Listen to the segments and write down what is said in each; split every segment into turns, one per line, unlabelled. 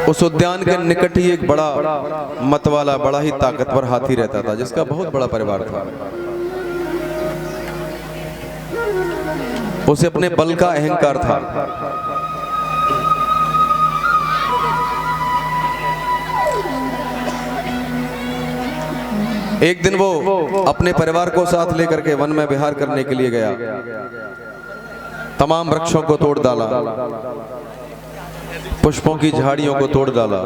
उस उद्यान के निकट ही एक बड़ा मतवाला, बड़ा ही ताकतवर हाथी रहता था, जिसका बहुत बड़ा परिवार था। उसे अपने बल का अहंकार था। एक दिन वो अपने परिवार को साथ लेकर के वन में विहार करने के लिए गया। तमाम वृक्षों को तोड़ डाला, पुष्पों की झाड़ियों को तोड़ डाला।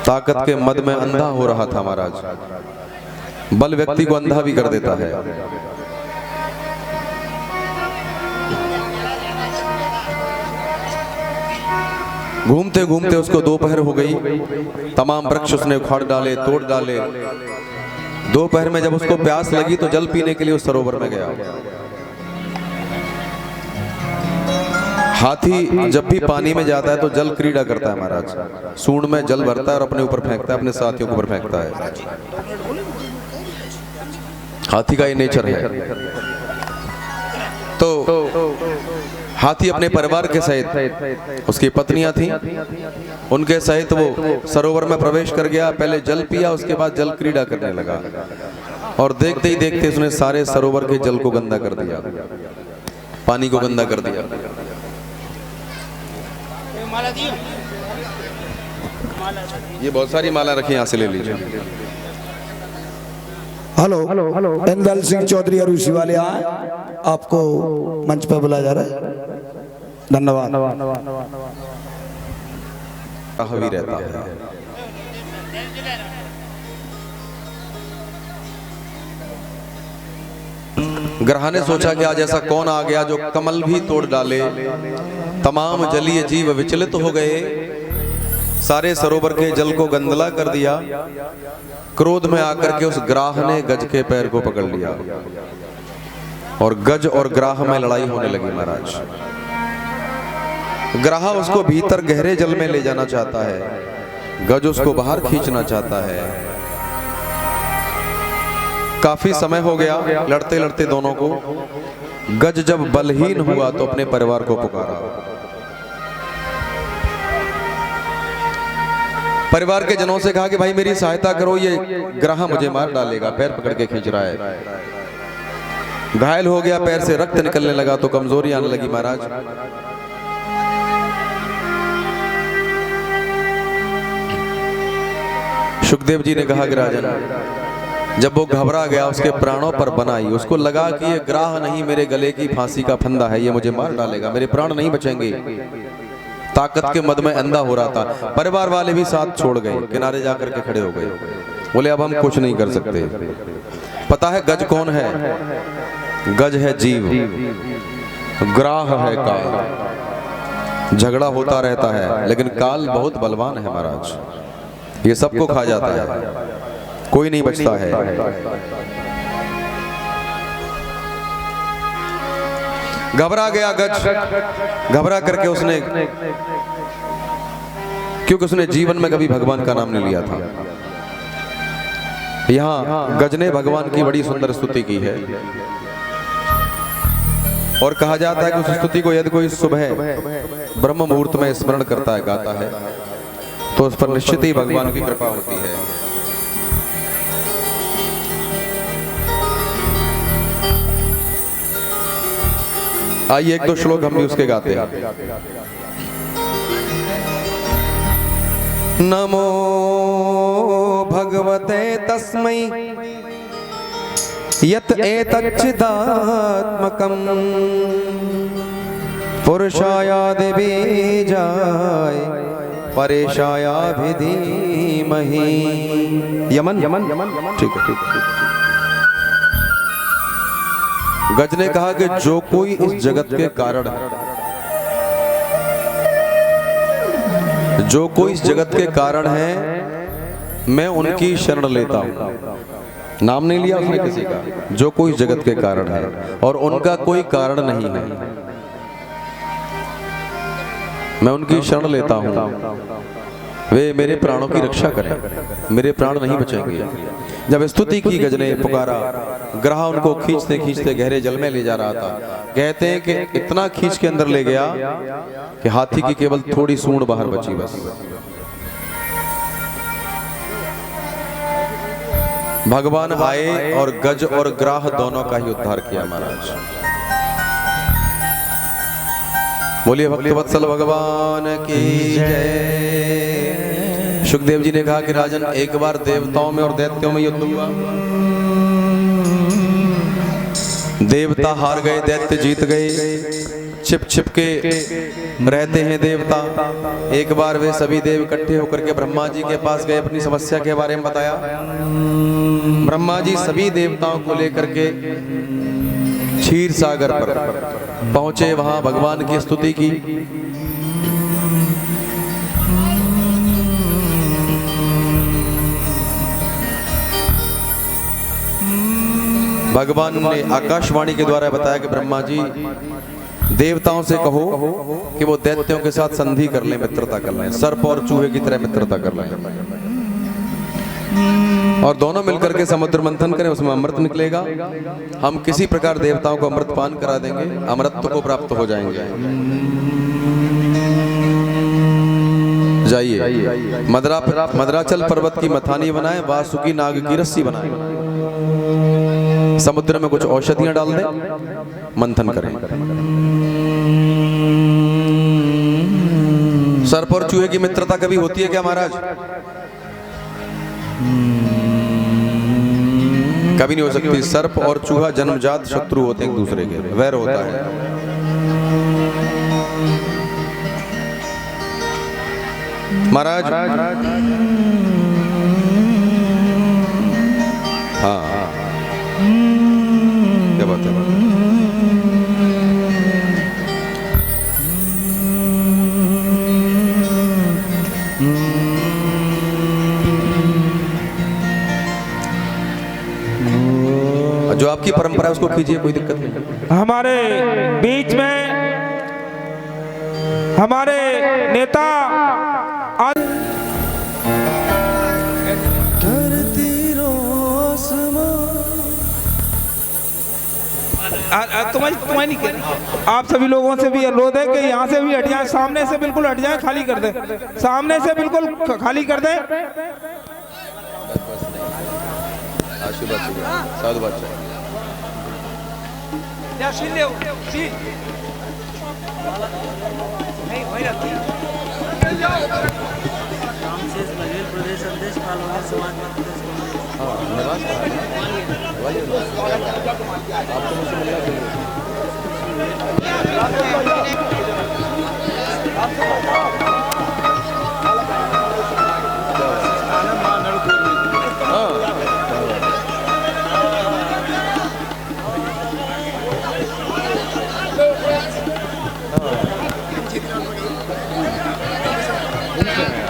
ताकत के मद में अंधा हो रहा था महाराज। बल व्यक्ति को अंधा भी कर देता है। घूमते घूमते उसको दोपहर हो गई। तमाम वृक्ष उसने उखाड़ डाले, तोड़ डाले। दोपहर में जब उसको प्यास लगी तो जल पीने के लिए उस सरोवर में गया। हाथी जब भी पानी में जाता है तो जल क्रीड़ा करता है महाराज। सूंड में जल भरता है और अपने ऊपर फेंकता है, अपने साथियों के ऊपर फेंकता है। हाथी का ये नेचर है। तो हाथी अपने परिवार के सहित, उसकी पत्नियां थीं, उनके सहित वो सरोवर में प्रवेश कर गया। पहले जल पिया, उसके बाद जल क्रीड़ा करने लगा और देखते ही देखते उसने सारे सरोवर के जल को गंदा कर दिया, पानी को गंदा कर दिया। ये बहुत सारी माला रखी, यहाँ से ले लीजिए।
हेलो, इंदल सिंह चौधरी अरूसी वाले आपको मंच पर बुलाया जा रहा है। धन्यवाद।
हावी रहता है। ग्रह ने सोचा कि आज ऐसा कौन आ गया जो कमल भी तोड़ डाले। तमाम जलीय जीव विचलित हो गए, सारे सरोवर के जल को गंदला कर दिया। क्रोध में आकर के उस ग्राह ने गज के पैर को पकड़ लिया और गज और ग्राह में लड़ाई होने लगी महाराज। ग्राह उसको भीतर गहरे जल में ले जाना चाहता है, गज उसको बाहर खींचना चाहता है। काफी समय हो गया लड़ते लड़ते दोनों को। गज जब बलहीन हुआ तो अपने परिवार को पुकारा। परिवार के जनों से कहा कि भाई मेरी सहायता करो, ये ग्राह मुझे मार डालेगा, पैर पकड़ के खींच रहा है। घायल हो गया, पैर से रक्त निकलने लगा तो कमजोरी आने लगी महाराज। सुखदेव जी ने कहा कि राजन, जब वो घबरा गया, उसके प्राणों पर बनाई, उसको लगा कि ये ग्राह नहीं मेरे गले की फांसी का फंदा है, ये मुझे मार डालेगा, मेरे प्राण नहीं बचेंगे। ताकत के मद में अंधा हो रहा था। परिवार वाले भी साथ छोड़ गए, किनारे जाकर के खड़े हो गए। बोले अब हम कुछ नहीं कर सकते। पता है गज कौन है? गज है जीव, ग्राह है काल। झगड़ा होता रहता है लेकिन काल बहुत बलवान है महाराज, ये सबको खा जाता है, कोई नहीं बचता है। घबरा गया गज, घबरा करके उसने, क्योंकि उसने जीवन में कभी भगवान का नाम नहीं लिया था। यहाँ गज ने भगवान की बड़ी सुंदर स्तुति की है और कहा जाता है कि उस स्तुति को यदि कोई सुबह ब्रह्म मुहूर्त में स्मरण करता है, गाता है, तो उस पर निश्चित ही भगवान की कृपा होती है। आइए एक दो श्लोक हम भी उसके गाते हैं। नमो भगवते तस्मै यत एतच्चिदात्मकं पुरुषायादि बीजाय परेशायाभिधीमहि। यमन ठीक है। गज ने कहा कि जो कोई इस जगत के कारण है, जो कोई इस जगत के कारण है, मैं उनकी शरण लेता हूं। नाम नहीं लिया उसने किसी का। जो कोई इस जगत के कारण है और उनका कोई कारण नहीं है, मैं उनकी शरण लेता हूं। वे मेरे प्राणों की रक्षा करें, मेरे प्राण नहीं बचेंगे। जब स्तुति की गजने पुकारा, ग्राह उनको खींचते खींचते गहरे जल में ले जा रहा था। कहते हैं कि इतना खींच के अंदर ले गया कि हाथी की केवल थोड़ी सूंड बाहर बची बस। भगवान आए और गज और ग्राह दोनों का ही उद्धार किया महाराज। बोलिए भक्तवत्सल भगवान की जय। सुखदेव जी ने कहा कि राजन, एक बार देवताओं में और दैत्यों में युद्ध हुआ, देवता हार गए, दैत्य जीत गए। छिप छिप के रहते हैं देवता। एक बार वे सभी देव इकट्ठे होकर के ब्रह्मा जी के पास गए, अपनी समस्या के बारे में बताया। ब्रह्मा जी सभी देवताओं को लेकर के क्षीर सागर पर पहुंचे, वहां भगवान की स्तुति की। भगवान ने आकाशवाणी के द्वारा बताया कि ब्रह्मा जी, देवताओं से कहो कि वो दैत्यों के साथ संधि कर लें, मित्रता कर लें, सर्प और चूहे की तरह मित्रता कर लें, और दोनों मिलकर के समुद्र मंथन करें, उसमें अमृत निकलेगा। हम किसी प्रकार देवताओं को अमृत पान करा देंगे, अमृत को प्राप्त हो जाएंगे। जाइए मदराचल पर्वत की मथानी बनाए, वासुकी नाग की रस्सी बनाए, समुद्र में कुछ औषधियां डाल दें, मंथन करें। सर्प और चूहे की मित्रता कभी होती है क्या महाराज? कभी नहीं हो सकती। सर्प और चूहा जन्मजात शत्रु होते हैं एक दूसरे के, वैर होता है। महाराज हाँ क्या बात है। जो आपकी परंपरा है उसको कीजिए, कोई दिक्कत नहीं।
हमारे बीच में हमारे नेता तुम्हारी नहीं कह, आप सभी लोगों से भी अनुरोध है कि यहाँ से भी हट जाए, सामने से बिल्कुल हट जाए, खाली कर दे, सामने से बिल्कुल खाली कर दे।
साधु बादशाह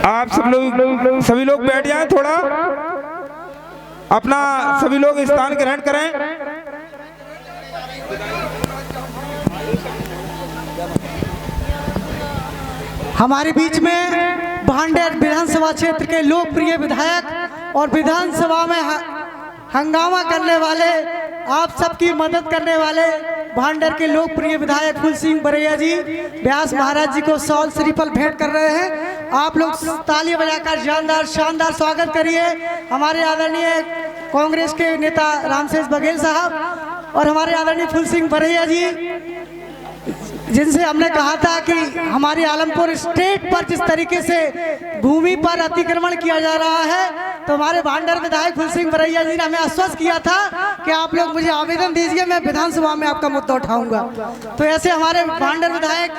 आप सभी लोग बैठ जाएं, थोड़ा अपना सभी लोग स्थान ग्रहण करें।
हमारे बीच में भांडेर विधानसभा क्षेत्र के लोकप्रिय विधायक और विधानसभा में हंगामा करने वाले, आप सबकी मदद करने वाले भांडेर के लोकप्रिय विधायक फूल सिंह बरैया जी व्यास महाराज जी को शॉल श्रीफल भेंट कर रहे हैं। आप लोग तालियां बजाकर शानदार स्वागत करिए हमारे आदरणीय कांग्रेस के नेता रामशेष बघेल साहब और हमारे आदरणीय फूल सिंह बरैया जी, जिनसे हमने कहा था कि हमारी आलमपुर स्टेट पर जिस तरीके से भूमि पर अतिक्रमण किया जा रहा है, तो हमारे भांडेर विधायक फूल सिंह बरैया जी ने हमें आश्वस्त किया था कि आप लोग मुझे आवेदन दीजिए, मैं विधानसभा में आपका मुद्दा उठाऊंगा। तो ऐसे हमारे भांडेर विधायक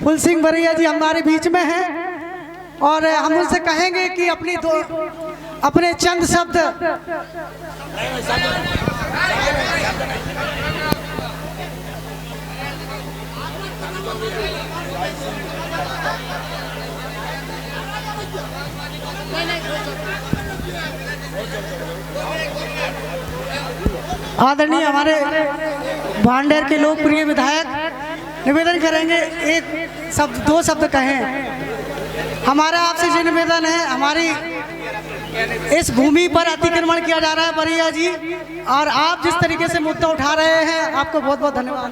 फूल सिंह बरैया जी हमारे बीच में हैं और हम उनसे कहेंगे कि अपने चंद शब्द आदरणीय हमारे भांडेर के लोकप्रिय विधायक निवेदन करेंगे, एक शब्द 2 शब्द कहें। हमारा आपसे ये निवेदन है, हमारी इस भूमि पर अतिक्रमण किया जा रहा है बरिया जी, और आप जिस तरीके से मुद्दा उठा रहे हैं, आपको बहुत बहुत धन्यवाद।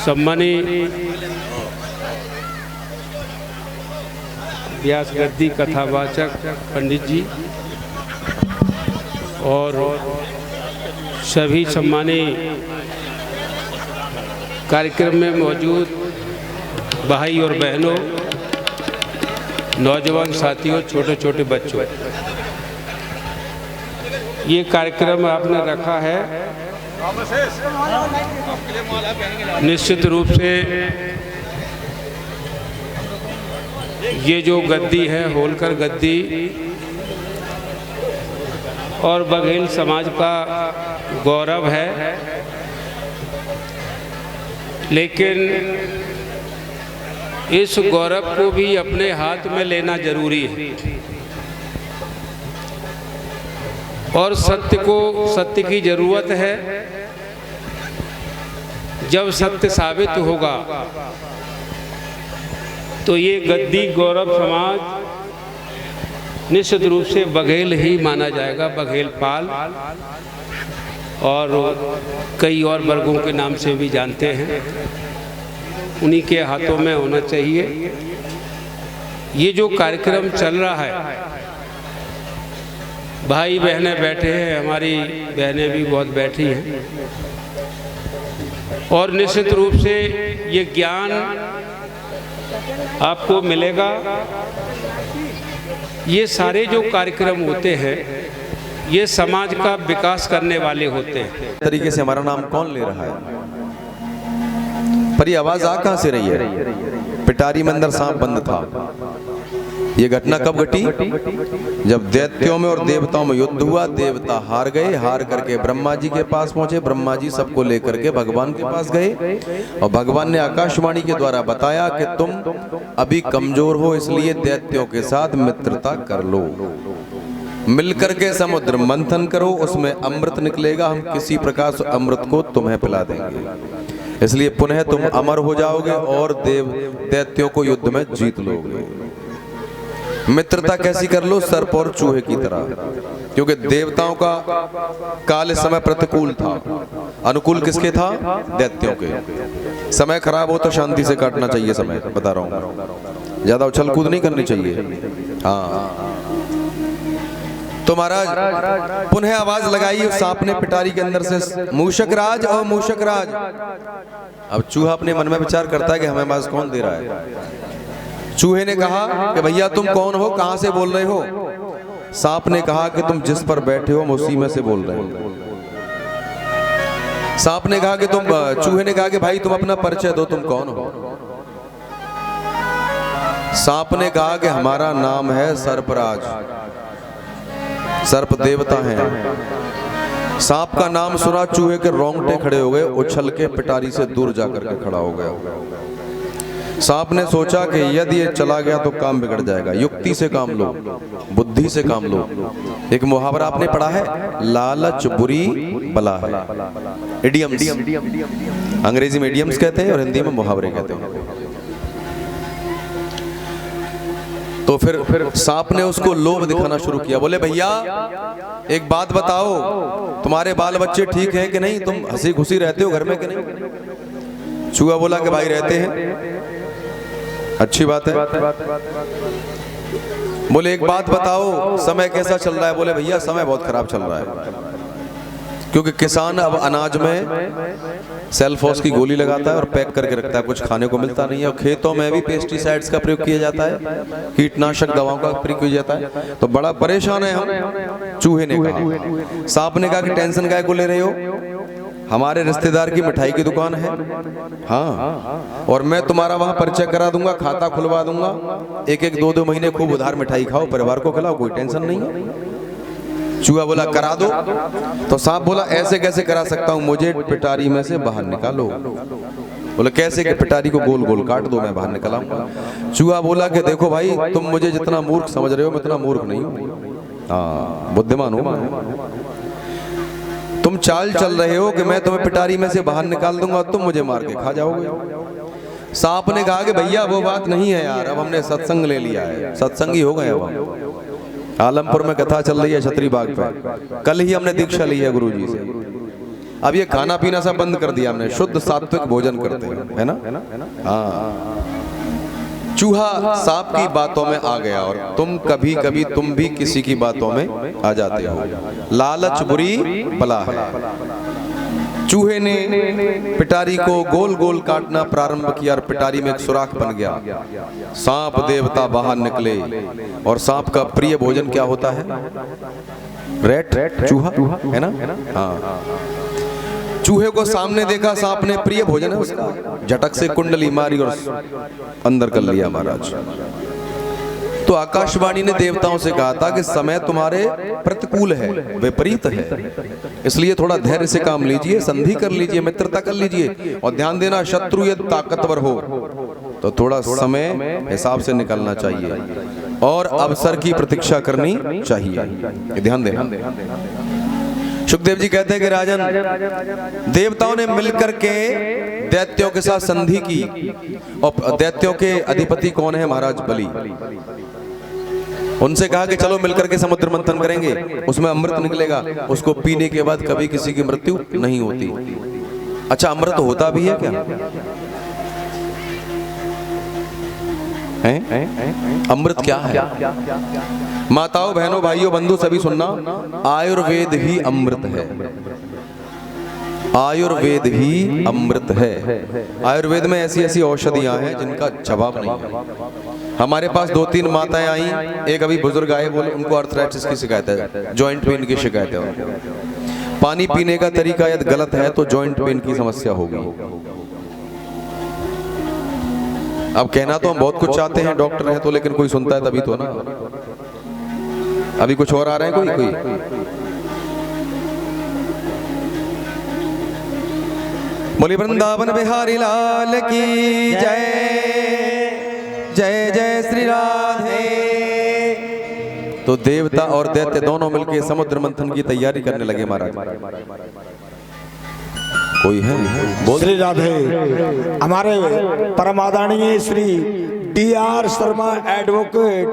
सम्मानीय व्यास गद्दी कथावाचक पंडित जी और सभी सम्मानीय कार्यक्रम में मौजूद भाई और बहनों, नौजवान साथियों, छोटे छोटे बच्चों, ये कार्यक्रम आपने रखा है निश्चित रूप से ये जो गद्दी है, होलकर गद्दी और बघेल समाज का गौरव है, लेकिन इस गौरव को भी अपने हाथ में लेना जरूरी है और सत्य की जरूरत है। जब सत्य साबित होगा तो ये गद्दी गौरव समाज निश्चित रूप से बघेल ही माना जाएगा, बघेल पाल, और कई और वर्गों के नाम से भी जानते हैं, उन्हीं के हाथों में होना चाहिए। ये जो कार्यक्रम चल रहा है, भाई बहनें बैठे हैं, हमारी बहनें भी बहुत बैठी हैं, और निश्चित रूप से ये ज्ञान आपको मिलेगा। ये सारे जो कार्यक्रम होते हैं ये समाज का विकास करने वाले होते हैं।
तरीके से हमारा नाम कौन ले रहा है? पर ये आवाज आ कहां से रही है? पिटारी में अंदर सांप बंद था। ये घटना कब घटी? जब दैत्यों में और देवताओं में युद्ध हुआ, देवता हार गए, हार करके ब्रह्मा जी के पास पहुंचे, ब्रह्मा जी सबको लेकर के भगवान के पास गए, और भगवान ने आकाशवाणी के द्वारा बताया कि तुम अभी कमजोर हो, इसलिए दैत्यों के साथ मित्रता कर लो, मिलकर के समुद्र मंथन करो, उसमें अमृत निकलेगा, हम किसी प्रकार से अमृत को तुम्हें पिला देंगे, इसलिए पुनः तुम अमर हो जाओगे और दैत्यों को युद्ध में जीत लोगे। मित्रता कैसी कर लो? सर्प और चूहे की तरह, क्योंकि देवताओं का काल इस समय प्रतिकूल था, अनुकूल किसके था? दैत्यों के। समय खराब हो तो शांति से काटना चाहिए समय, बता रहा हूं, ज्यादा उछल कूद नहीं करनी चाहिए। हाँ, तो महाराज पुनः आवाज लगाई उस सांप ने पिटारी के अंदर से, मूषक राज और मूषक राज। अब चूहा अपने मन में विचार करता है कि हमें आवाज कौन दे रहा है। चूहे ने कहा कि भैया तुम कौन हो, कहां से बोल रहे हो? सांप ने कहा कि तुम जिस पर बैठे हो उसी में से बोल रहे हो। सांप ने कहा कि चूहे ने कहा कि भाई तुम अपना परिचय दो, तुम कौन हो? सांप ने कहा कि हमारा नाम है सर्पराज, सर्प देवता हैं। सांप का नाम सुना चूहे के रोंगटे खड़े हो गए, उछल के पिटारी से दूर जाकर के खड़ा हो गया। सांप ने सोचा कि यदि ये चला गया तो काम बिगड़ जाएगा, युक्ति से काम लो, बुद्धि से काम लो। एक मुहावरा आपने पढ़ा है, लालच बुरी बला है। इडियम्स, अंग्रेजी में इडियम्स कहते हैं और हिंदी में मुहावरे कहते हैं। तो फिर सांप ने उसको लोभ दिखाना शुरू किया, बोले भैया एक बात बताओ, तुम्हारे बाल बच्चे ठीक हैं कि नहीं? तुम हंसी खुशी रहते हो घर में कि नहीं? चूहा बोला कि भाई रहते हैं, अच्छी बात है। बोले एक बात बताओ, समय कैसा चल रहा है? बोले भैया समय बहुत खराब चल रहा है, क्योंकि किसान अब अनाज में सेल्फोस की गोली लगाता है और पैक करके रखता है, कुछ खाने को मिलता नहीं है, और खेतों में भी पेस्टिसाइड्स का प्रयोग किया जाता है, कीटनाशक दवाओं का प्रयोग किया जाता है, तो बड़ा परेशान है हम। चूहे ने कहा, सांप ने कहा कि टेंशन काय को ले रहे हो, हमारे रिश्तेदार की मिठाई की दुकान है, हाँ, और मैं तुम्हारा वहां परिचय करा दूंगा, खाता खुलवा दूंगा, एक एक दो दो महीने खूब उधार मिठाई खाओ, परिवार को खिलाओ, कोई टेंशन नहीं है। चूहा बोला करा दो। तो सांप बोला ऐसे कैसे करा सकता हूं, मुझे पिटारी में से बाहर निकालो। बोले कैसे? कि पिटारी को गोल गोल काट दो, मैं बाहर निकल आऊंगा। चूहा बोला कि देखो भाई, तुम मुझे जितना मूर्ख समझ रहे हो मैं उतना मूर्ख नहीं हूं, हाँ बुद्धिमान हूं। तुम चाल चल रहे हो कि मैं तुम्हें पिटारी में से बाहर निकाल दूंगा और तुम मुझे मार के खा जाओगे। सांप ने कहा कि भैया वो बात नहीं है यार, अब हमने सत्संग ले लिया है, सत्संगी हो गए। अब आलमपुर में कथा चल रही है छतरी बाग पे, कल ही हमने दीक्षा ली है गुरुजी से। अब ये खाना पीना सब बंद कर दिया हमने, शुद्ध सात्विक भोजन करते हैं, है ना। हाँ, चूहा सांप की बातों में आ गया और कभी कभी तुम भी किसी की बातों में आ जाते हो। लालच बुरी बला है। चूहे ने पिटारी को गोल गोल काटना प्रारंभ किया और पिटारी में एक सुराख बन गया। सांप देवता बाहर निकले और सांप का प्रिय भोजन क्या होता है? रैट, चूहा, है ना। हाँ, चूहे को सामने देखा, सांप ने प्रिय भोजन है उसका, झटक से कुंडली मारी और अंदर कर लिया महाराज। तो आकाशवाणी ने देवताओं से कहा था कि समय तुम्हारे प्रतिकूल है, विपरीत है, इसलिए थोड़ा धैर्य से काम लीजिए, संधि कर लीजिए, मित्रता कर लीजिए। और ध्यान देना, शत्रु यदि ताकतवर हो तो थोड़ा समय हिसाब से निकलना चाहिए और अवसर की प्रतीक्षा करनी चाहिए। ध्यान देना। सुखदेव जी कहते हैं कि राजन, देवताओं ने मिलकर के दैत्यों के साथ संधि की और दैत्यों के अधिपति कौन है? महाराज बलि। उनसे कहा कि चलो मिलकर के समुद्र मंथन करेंगे, उसमें अमृत निकलेगा, उसको पीने के बाद कभी किसी की मृत्यु नहीं होती। अच्छा, अमृत होता भी है क्या? अमृत क्या है? माताओं, बहनों, भाइयों, बंधु सभी सुनना, आयुर्वेद ही अमृत है। आयुर्वेद ही अमृत है। आयुर्वेद में ऐसी ऐसी औषधियां हैं जिनका जवाब नहीं है। हमारे पास 2-3 माताएं आई, एक अभी बुजुर्ग आए, बोले उनको अर्थराइटिस की शिकायत है, जॉइंट पेन की शिकायत है। पानी पीने का तरीका यदि गलत है तो जॉइंट पेन की समस्या होगी। अब कहना तो हम बहुत कुछ चाहते हैं, डॉक्टर हैं तो, लेकिन कोई सुनता है तभी तो ना। अभी कुछ और आ रहे हैं कोई। बोली वृंदावन बिहारी लाल की जय, जय जय श्री राधे। तो देवता और दैत्य दोनों मिलके समुद्र मंथन की तैयारी करने लगे महाराज। कोई है? बोल।
श्री राधे। हमारे परम आदरणीय श्री DR शर्मा एडवोकेट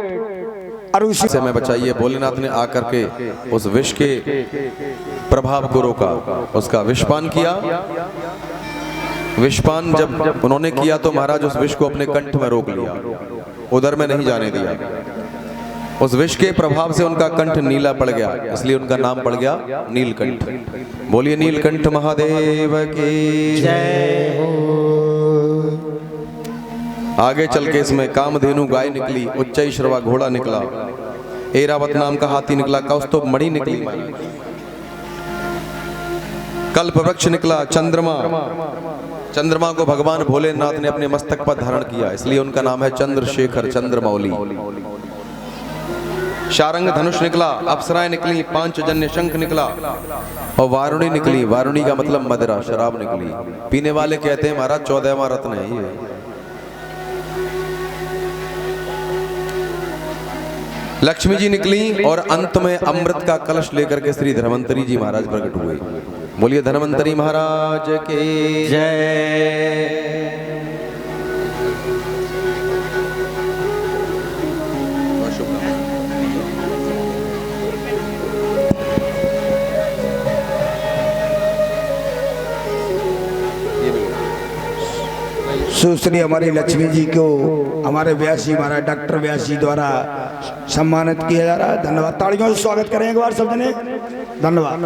अरुषि
से मैं बचाइए। भोलेनाथ ने आकर के उस विष के प्रभाव को रोका, उसका विषपान किया। विषपान जब उन्होंने किया तो महाराज उस विष को अपने कंठ में रोक लिया, उधर में नहीं जाने दिया। उस विष के प्रभाव से उनका कंठ नीला पड़ गया, इसलिए उनका नाम पड़ गया नीलकंठ। बोलिए नीलकंठ महादेव की जय हो। आगे चल के इसमें कामधेनु गाय निकली, उच्चैश्रवा घोड़ा निकला, ऐरावत नाम का हाथी निकला, कौस्तुभ मणि निकली, कल्प वृक्ष निकला, चंद्रमा को भगवान भोलेनाथ ने अपने मस्तक पर धारण किया, इसलिए उनका नाम है चंद्रशेखर, चंद्रमौली। शारंग धनुष निकला, अप्सराएं निकली, पांचजन्य शंख निकला और वारुणी निकली। वारुणी का मतलब मदिरा, शराब निकली। पीने वाले कहते हैं महाराज 14वां रत्न है ये। लक्ष्मी जी निकली और अंत में अमृत का कलश लेकर के श्री धन्वंतरी जी महाराज प्रकट हुए। बोलिए धन्वंतरी महाराज के जय।
सुश्री हमारी लक्ष्मी जी को हमारे व्यासी महाराज डॉक्टर व्यासी द्वारा सम्मानित किया जा रहा है। धन्यवाद। तालियों से स्वागत करें एक बार सब जने। धन्यवाद।